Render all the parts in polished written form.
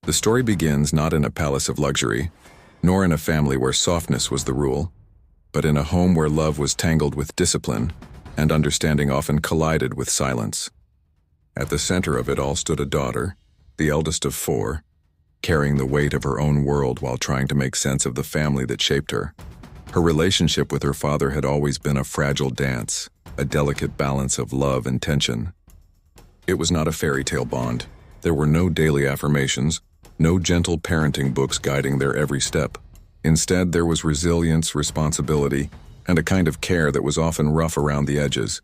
The story begins not in a palace of luxury, nor in a family where softness was the rule, but in a home where love was tangled with discipline and understanding often collided with silence. At the center of it all stood a daughter, the eldest of four, carrying the weight of her own world while trying to make sense of the family that shaped her. Her relationship with her father had always been a fragile dance, a delicate balance of love and tension. It was not a fairy tale bond. There were no daily affirmations, no gentle parenting books guiding their every step. Instead, there was resilience, responsibility, and a kind of care that was often rough around the edges.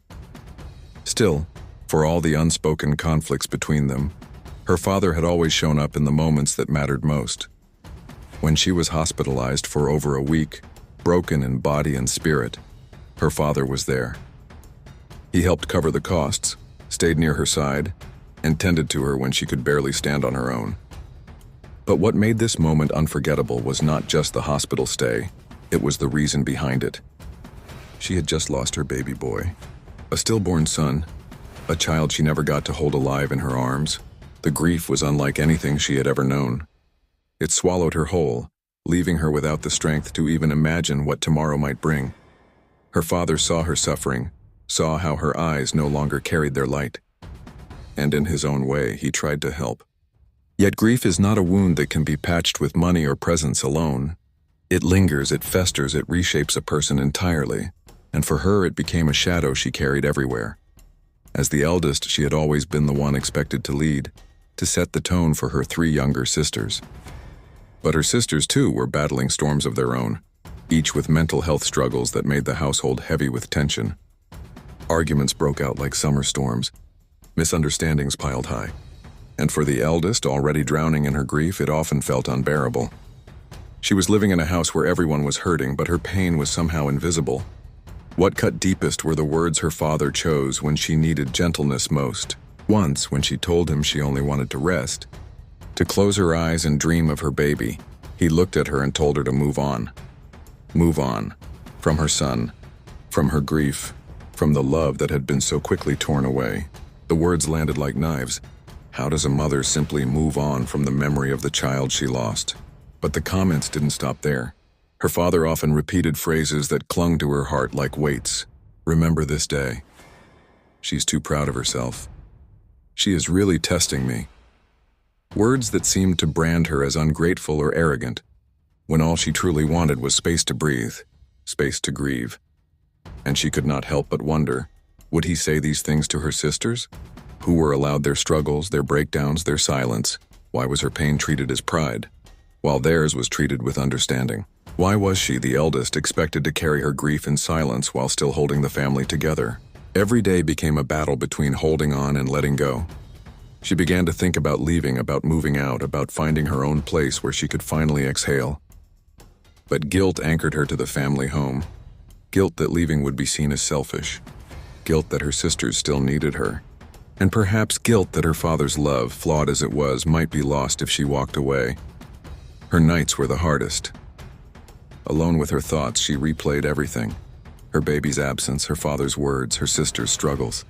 Still, for all the unspoken conflicts between them, her father had always shown up in the moments that mattered most. When she was hospitalized for over a week, broken in body and spirit, her father was there. He helped cover the costs, stayed near her side, and tended to her when she could barely stand on her own. But what made this moment unforgettable was not just the hospital stay, it was the reason behind it. She had just lost her baby boy, a stillborn son, a child she never got to hold alive in her arms. The grief was unlike anything she had ever known. It swallowed her whole, leaving her without the strength to even imagine what tomorrow might bring. Her father saw her suffering, saw how her eyes no longer carried their light. And in his own way, he tried to help. Yet grief is not a wound that can be patched with money or presence alone. It lingers, it festers, it reshapes a person entirely, and for her it became a shadow she carried everywhere. As the eldest, she had always been the one expected to lead, to set the tone for her three younger sisters. But her sisters, too, were battling storms of their own, each with mental health struggles that made the household heavy with tension. Arguments broke out like summer storms, misunderstandings piled high. And for the eldest, already drowning in her grief, it often felt unbearable. She was living in a house where everyone was hurting, but her pain was somehow invisible. What cut deepest were the words her father chose when she needed gentleness most. Once, when she told him she only wanted to rest, to close her eyes and dream of her baby, he looked at her and told her to move on. Move on. From her son, from her grief, from the love that had been so quickly torn away. The words landed like knives. How does a mother simply move on from the memory of the child she lost? But the comments didn't stop there. Her father often repeated phrases that clung to her heart like weights. Remember this day. She's too proud of herself. She is really testing me. Words that seemed to brand her as ungrateful or arrogant, when all she truly wanted was space to breathe, space to grieve. And she could not help but wonder, would he say these things to her sisters, who were allowed their struggles, their breakdowns, their silence? Why was her pain treated as pride, while theirs was treated with understanding? Why was she, the eldest, expected to carry her grief in silence while still holding the family together? Every day became a battle between holding on and letting go. She began to think about leaving, about moving out, about finding her own place where she could finally exhale. But guilt anchored her to the family home. Guilt that leaving would be seen as selfish. Guilt that her sisters still needed her. And perhaps guilt that her father's love, flawed as it was, might be lost if she walked away. Her nights were the hardest. Alone with her thoughts, she replayed everything. Her baby's absence, her father's words, her sister's struggles.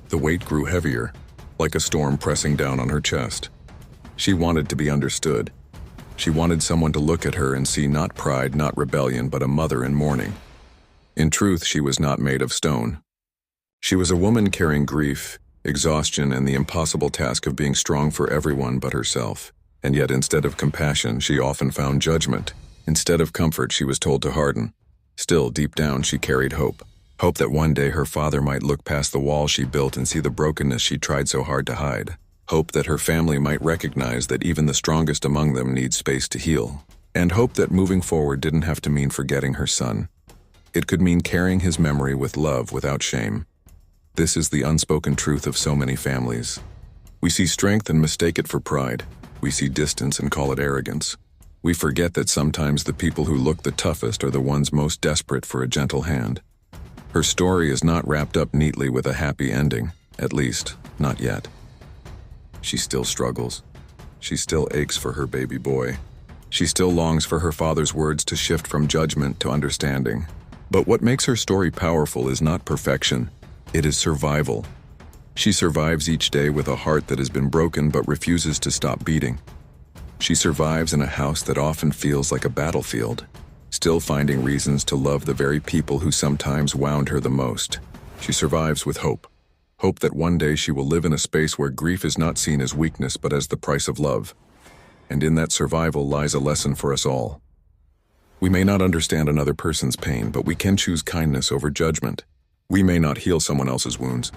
The weight grew heavier, like a storm pressing down on her chest. She wanted to be understood. She wanted someone to look at her and see not pride, not rebellion, but a mother in mourning. In truth, she was not made of stone. She was a woman carrying grief, exhaustion, and the impossible task of being strong for everyone but herself. And yet, instead of compassion, she often found judgment. Instead of comfort, she was told to harden. Still, deep down, she carried hope. Hope that one day her father might look past the wall she built and see the brokenness she tried so hard to hide. Hope that her family might recognize that even the strongest among them need space to heal. And hope that moving forward didn't have to mean forgetting her son. It could mean carrying his memory with love without shame. This is the unspoken truth of so many families. We see strength and mistake it for pride. We see distance and call it arrogance. We forget that sometimes the people who look the toughest are the ones most desperate for a gentle hand. Her story is not wrapped up neatly with a happy ending, at least, not yet. She still struggles. She still aches for her baby boy. She still longs for her father's words to shift from judgment to understanding. But what makes her story powerful is not perfection. It is survival. She survives each day with a heart that has been broken but refuses to stop beating. She survives in a house that often feels like a battlefield, still finding reasons to love the very people who sometimes wound her the most. She survives with hope. Hope that one day she will live in a space where grief is not seen as weakness but as the price of love. And in that survival lies a lesson for us all. We may not understand another person's pain, but we can choose kindness over judgment. We may not heal someone else's wounds,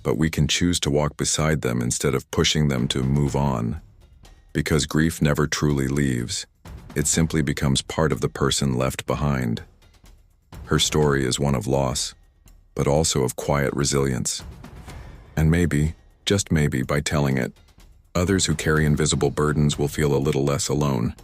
but we can choose to walk beside them instead of pushing them to move on. Because grief never truly leaves. It simply becomes part of the person left behind. Her story is one of loss, but also of quiet resilience. And maybe, just maybe, by telling it, others who carry invisible burdens will feel a little less alone.